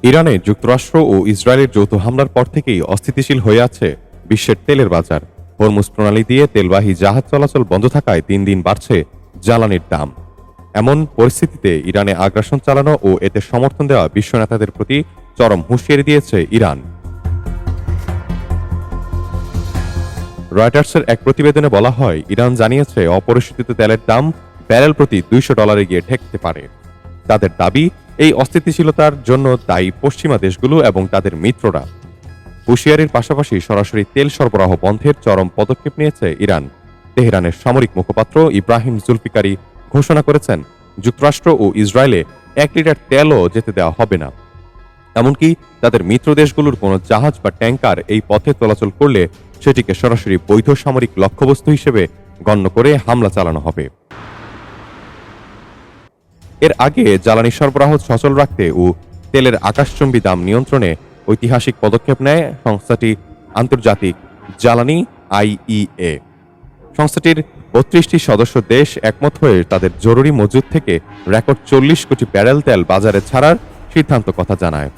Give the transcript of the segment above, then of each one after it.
ইরানে যুক্তরাষ্ট্র ও ইসরায়েলের যৌথ হামলার পর থেকেই অস্থিতিশীল হয়ে আছে বিশ্বের তেলের বাজার। হরমুজ প্রণালী দিয়ে তেলবাহী জাহাজ চলাচল বন্ধ থাকায় দিন দিন বাড়ছে জ্বালানির দাম। এমন পরিস্থিতিতে ইরানে আগ্রাসন চালানো ও এতে সমর্থন দেওয়া বিশ্ব নেতাদের প্রতি চরম হুঁশিয়ারি দিয়েছে ইরান। রয়টার্সের এক প্রতিবেদনে বলা হয়, ইরান জানিয়েছে অপরিশোধিত তেলের দাম ব্যারেল প্রতি $200 গিয়ে ঠেকতে পারে। তাদের দাবি, এই অস্থিতিশীলতার জন্য দায়ী পশ্চিমা দেশগুলো এবং তাদের মিত্ররা। হুঁশিয়ারির পাশাপাশি সরাসরি তেল সরবরাহ বন্ধের চরম পদক্ষেপ নিয়েছে ইরান। তেহরানের সামরিক মুখপাত্র ইব্রাহিম জুলফিকারি ঘোষণা করেছেন, যুক্তরাষ্ট্র ও ইসরায়েলে 1 লিটার তেলও যেতে দেওয়া হবে না। এমনকি তাদের মিত্র দেশগুলোর কোনো জাহাজ বা ট্যাঙ্কার এই পথে চলাচল করলে সেটিকে সরাসরি বৈধ সামরিক লক্ষ্যবস্তু হিসেবে গণ্য করে হামলা চালানো হবে। এর আগে জ্বালানি সরবরাহ সচল রাখতে ও তেলের আকাশচুম্বী দাম নিয়ন্ত্রণে ঐতিহাসিক পদক্ষেপ নেয় সংস্থাটি আন্তর্জাতিক জ্বালানি IEA। সংস্থাটির 32টি সদস্য দেশ একমত হয়ে তাদের জরুরি মজুদ থেকে রেকর্ড 40 কোটি ব্যারেল তেল বাজারে ছাড়ার সিদ্ধান্ত কথা জানায়।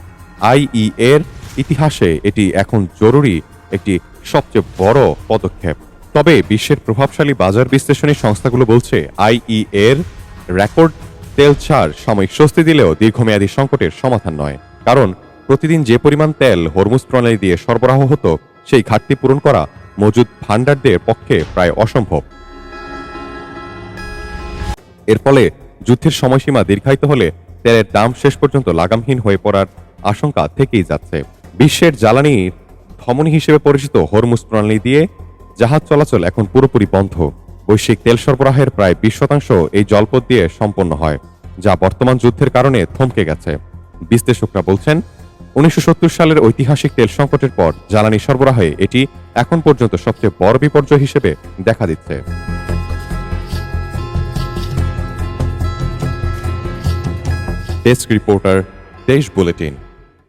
IEA এর ইতিহাসে এটি এখন জরুরি একটি সবচেয়ে বড় পদক্ষেপ। তবে বিশ্বের প্রভাবশালী বাজার বিশ্লেষণী সংস্থাগুলো বলছে, IEA এর রেকর্ড তেল ছাড় সাময়িক স্বস্তি দিলেও দীর্ঘমেয়াদী সংকটের সমাধান নয়। কারণ প্রতিদিন যে পরিমাণ তেল হরমুজ প্রণালী দিয়ে সরবরাহ হতো, সেই ঘাটতি পূরণ করা মজুদ ভান্ডারদের পক্ষে প্রায় অসম্ভব। এর ফলে যুদ্ধের সময়সীমা দীর্ঘায়িত হলে তেলের দাম শেষ পর্যন্ত লাগামহীন হয়ে পড়ার আশঙ্কা থেকেই যাচ্ছে। বিশ্বের জ্বালানির ধমনী হিসেবে পরিচিত হরমুজ প্রণালী দিয়ে জাহাজ চলাচল এখন পুরোপুরি বন্ধ। বৈশ্বিক তেল সরবরাহের প্রায় 20% এই জলপথ দিয়ে সম্পন্ন হয়, যা বর্তমান যুদ্ধের কারণে থমকে গেছে। বিশ্লেষকরা বলছেন, 1970 সালের ঐতিহাসিক তেল সংকটের পর জ্বালানি সরবরাহে এটি এখন পর্যন্ত সবচেয়ে বড় বিপর্যয় হিসেবে দেখা দিচ্ছে। ডেস্ক রিপোর্টার, দেশ বুলেটিন।